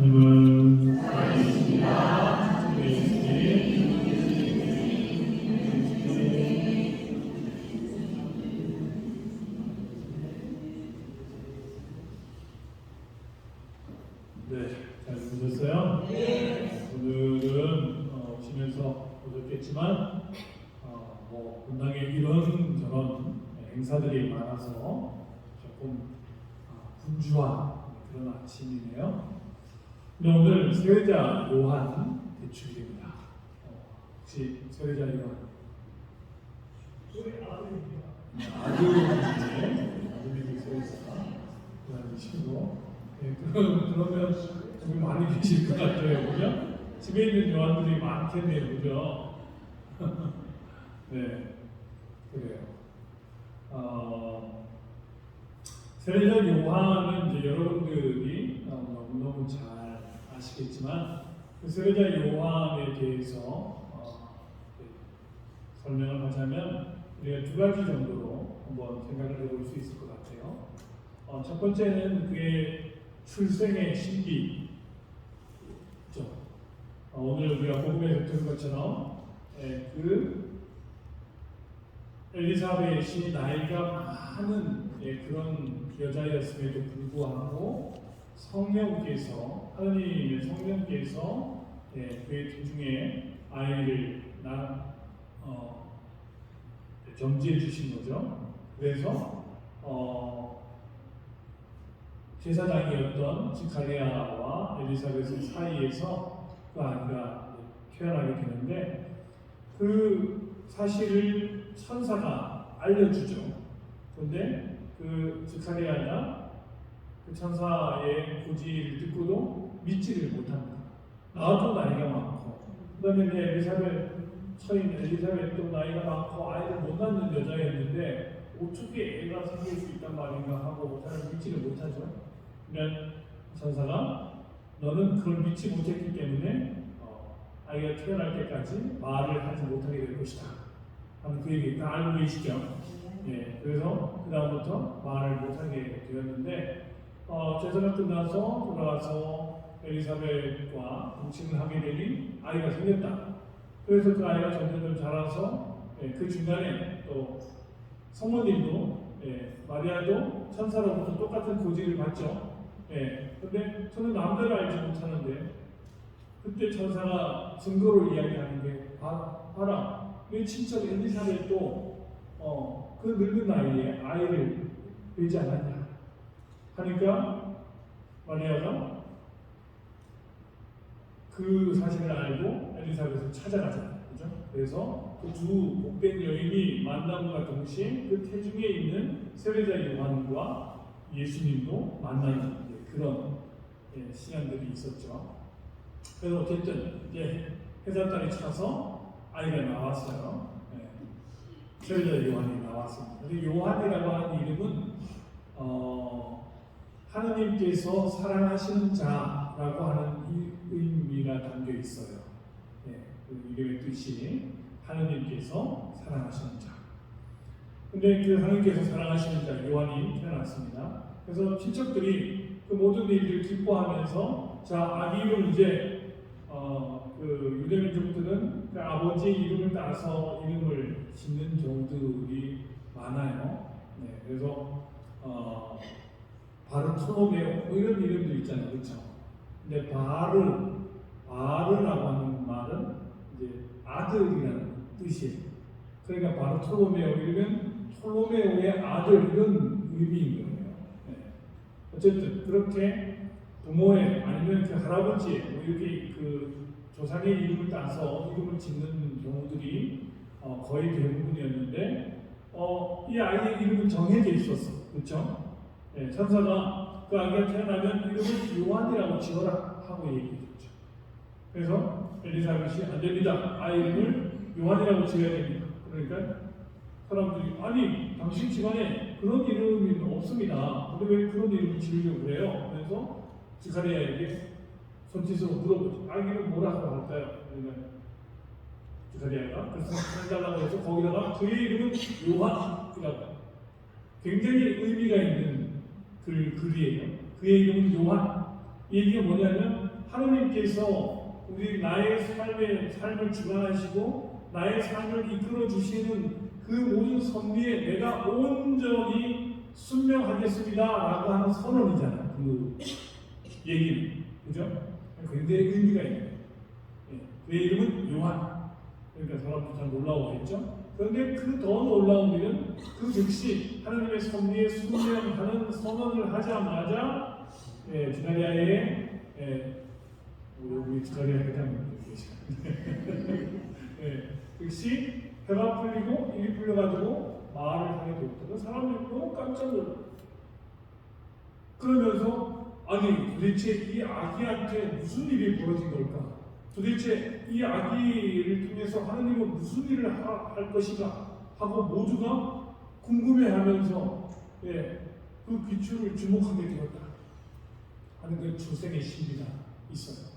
하나님은 네, 잘 보셨어요? 네. 오늘은 오시면서 보셨겠지만 분당에 이런 저런 행사들이 많아서 조금 분주한 그런 아침이네요. 근데 오늘 세례자 요한 대축일입니다. 혹시 세례자 요한? 아들이 세례자 요한이시고, 그러면 좀 많이 계실 것 같아요, 그죠? 집에 있는 요한들이 많겠네요, 그죠? 네, 그래요. 세례자 요한은 이제 여러분들이 너무너무 잘 아시겠지만 그 세례자 요한에 대해서 설명을 하자면 우리가 두 가지 정도로 한번 생각을 해볼 수 있을 것 같아요. 첫 번째는 그의 출생의 신비죠. 오늘 우리가 복음에서 들은 것처럼 그 엘리사벳이 나이가 많은 그런 여자였음에도 불구하고 성령께서, 하나님의 성령께서 그의 중에 아이를 점지해 주신 거죠. 그래서 제사장이었던 스가랴와 엘리사벳의 사이에서 그 아이가 태어나게 되는데, 그 사실을 천사가 알려주죠. 그런데 그 스가랴가 그 천사의 고지를 듣고도 믿지를 못합니다. 나도 나이가 많고, 그 다음에 처인 엘리사벳도 나이가 많고 아이를 못 낳는 여자였는데 어떻게 애가 생길 수 있단 말인가 하고 잘 믿지를 못하죠. 그러면 천사가 너는 그걸 믿지 못했기 때문에 아이가 태어날 때까지 말을 하지 못하게 될 것이다 하는 그 얘기 다 알고 계시죠? 예, 그래서 그 다음부터 말을 못하게 되었는데 제사가 끝나서 돌아와서 엘리사벳과 동침을 하게 되니 아이가 생겼다. 그래서 그 아이가 점점 자라서 그 중간에 또 성모님도 마리아도 천사로부터 똑같은 고지를 받죠. 근데 저는 남자를 알지 못하는데 그때 천사가 증거로 이야기하는 게 봐라, 내 친척 엘리사벳도 그 늙은 나이에 아이를 배지 않았냐 하니까 마리아가 그 사실을 알고 엘리사벳을 찾아가잖아요. 그죠? 그래서 그 두 복된 여인이 만남과 동시에 그 태중에 있는 세례자 요한과 예수님도 만나는 그런 시간들이 있었죠. 그래서 어쨌든 이제 해산달이 차서 아이가 나왔어요. 세례자 요한이 나왔습니다. 근데 요한이라고 하는 이름은 하나님께서 사랑하시는 자라고 하는 의미가 담겨 있어요. 그 이름의 뜻이 하나님께서 사랑하시는 자. 근데 그 하나님께서 사랑하시는 자 요한이 태어났습니다. 그래서 친척들이 그 모든 일들을 기뻐하면서 자, 아기 이름을 이제 그 유대민족들은 그 아버지의 이름을 따서 이름을 짓는 경우들이 많아요. 그래서 바르톨로메오 뭐 이런 이름도 있잖아요, 그렇죠? 근데 바르라고 하는 말은 이제 아들이라는 뜻이에요. 그러니까 바르톨로메오 이러면 톨로메오의 아들 이런 의미인 거예요. 어쨌든 그렇게 부모의 아니면 그 할아버지의 뭐 이렇게 그 조상의 이름을 따서 이름을 짓는 경우들이 거의 대부분이었는데 이 아이의 이름은 정해져 있었어, 그렇죠? 천사가 그 아기가 태어나면 이름을 요한이라고 지어라 하고 얘기했죠. 그래서 엘리사벳이 안 됩니다. 아이 이름을 요한이라고 지어야 됩니다. 그러니까 사람들이 아니 당신 집안에 그런 이름이 없습니다. 근데 왜 그런 이름을 지으려고 그래요? 그래서 스가랴에게 손짓으로 물어보죠. 아기 이름 뭐라고 할까요? 그러니까 스가랴가 그래서 해달라고 해서 거기다가 그의 이름은 요한이라고 굉장히 의미가 있는 글이에요. 그의 이름은 요한. 이 얘기가 뭐냐면 하느님께서 우리 나의 삶을 주관하시고 나의 삶을 이끌어 주시는 그 모든 섭리에 내가 온전히 순명하겠습니다라고 하는 선언이잖아요. 그 얘기는, 그죠? 굉장히 의미가 있는. 내 이름은 요한. 그러니까 사람들 잘 놀라워했죠. 그런데 그 더 놀라운 일은 그 즉시 하나님의 섭리에 순명하는 선언을 하자마자 주나리아의 우리 주나리아 회장님 계시는데 즉시 해가 풀리고 일이 풀려가지고 마을을 향해 돌았다. 사람들이 너무 깜짝 놀랐어요. 그러면서 아니 도대체 이 아기한테 무슨 일이 벌어진 걸까? 도대체 이 아기를 통해서 하나님은 무슨 일을 할 것인가 하고 모두가 궁금해하면서 그 귀추를 주목하게 되었다 하는 그 출생의 신비가 있어요.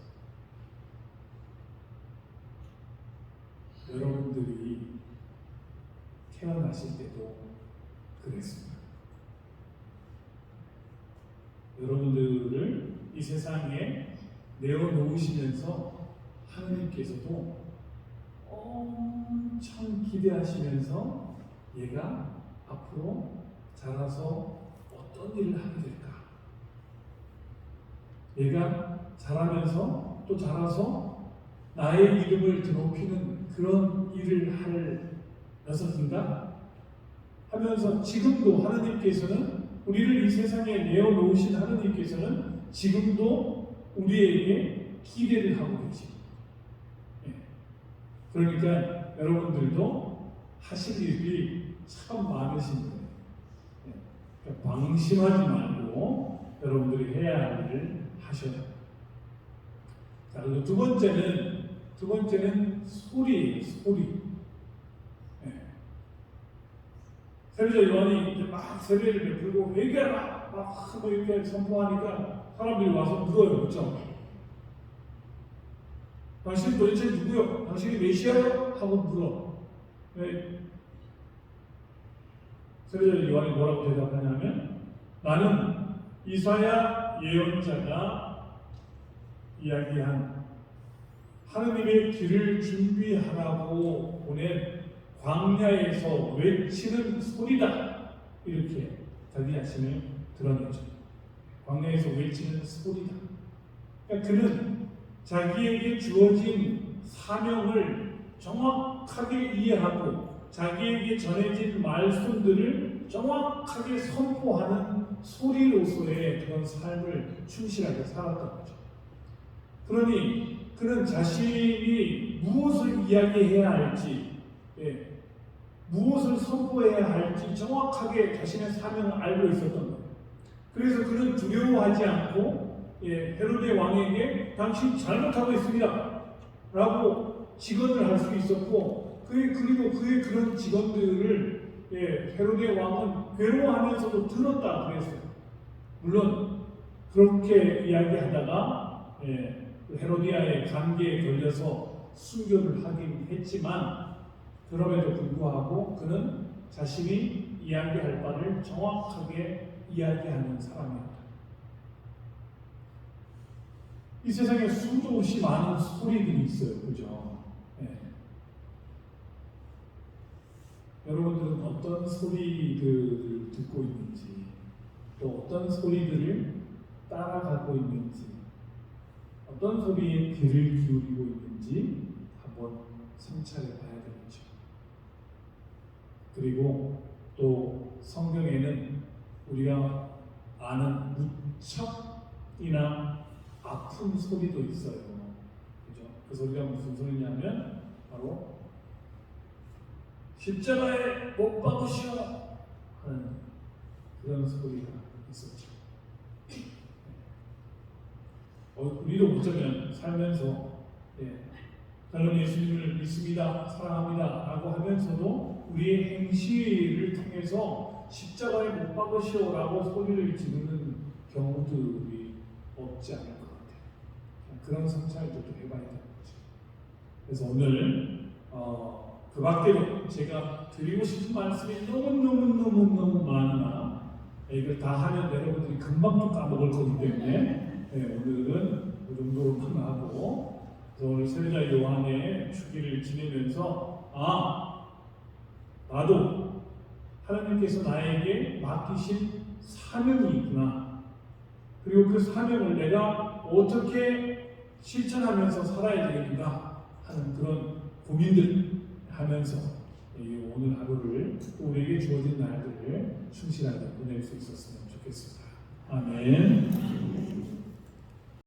여러분들이 태어나실 때도 그랬습니다. 여러분들을 이 세상에 내어놓으시면서 하나님께서도 엄청 기대하시면서 얘가 앞으로 자라서 어떤 일을 하게 될까? 얘가 자라면서 또 자라서 나의 이름을 드높이는 그런 일을 할 녀석인가? 하면서 지금도 하나님께서는 우리를 이 세상에 내어놓으신 하나님께서는 지금도 우리에게 기대를 하고 계십니다. 그러니까 여러분들도 하실 일이 참 많으신 거예요. 그러니까 방심하지 말고 여러분들이 해야 할 일을 하셔야 돼요. 자, 그리고 두 번째는 소리예요. 소리. 세례자 요한이 이제 막 세례를 베풀고 회개하라 막 이렇게 선포하니까 사람들이 와서 물어요. 그렇죠? 당신 도대체 누구요? 당신이 메시아요? 하고 물어. 세례자 요한이 뭐라고 대답하냐면 나는 이사야 예언자가 이야기한 하느님의 길을 준비하라고 보낸 광야에서 외치는 소리다. 이렇게 자기 자신을 드러내죠. 광야에서 외치는 소리다. 그러니까 그는 자기에게 주어진 사명을 정확하게 이해하고 자기에게 전해진 말씀들을 정확하게 선포하는 소리로서의 그런 삶을 충실하게 살았던 거죠. 그러니 그는 자신이 무엇을 이야기해야 할지, 무엇을 선포해야 할지 정확하게 자신의 사명을 알고 있었던 거예요. 그래서 그는 두려워하지 않고 헤로데 왕에게 당신 잘못하고 있습니다 라고 직언을 할 수 있었고 그리고 그의 그런 직언들을 헤로데 왕은 괴로워하면서도 들었다 그랬어요. 물론 그렇게 이야기하다가 헤로디아의 관계에 걸려서 순교를 하긴 했지만 그럼에도 불구하고 그는 자신이 이야기할 바를 정확하게 이야기하는 사람이었다. 이 세상에 수도 없이 많은 소리들이 있어요. 그죠? 여러분들은 어떤 소리들을 듣고 있는지 또 어떤 소리들을 따라가고 있는지 어떤 소리에 귀를 기울이고 있는지 한번 성찰해 봐야 되겠죠. 그리고 또 성경에는 우리가 아는 무척이나 아픈 소리도 있어요. 그죠? 그 소리가 무슨 소리냐면 바로 십자가에 못 박으시오 하는 그런 소리가 있었죠. 우리도 어쩌면 살면서 저는 예수님을 믿습니다, 사랑합니다 라고 하면서도 우리의 행실을 통해서 십자가에 못 박으시오라고 소리를 지르는 경우들이 없지 않을 것 같아요. 그런 성찰도 좀 해봐야 되는 거죠. 그래서 오늘 그 밖에도 제가 드리고 싶은 말씀이 너무 많으나 이걸 다 하면 여러분들이 금방 또 까먹을 거기 때문에 오늘은 그 정도로만 하고, 그래서 오늘 세례자 요한의 주기를 지내면서 나도 하나님께서 나에게 맡기신 사명이 있구나. 그리고 그 사명을 내가 어떻게 실천하면서 살아야 되겠는가 하는 그런 고민들 하면서 오늘 하루를 또 우리에게 주어진 날들을 충실하게 보낼 수 있었으면 좋겠습니다. 아멘.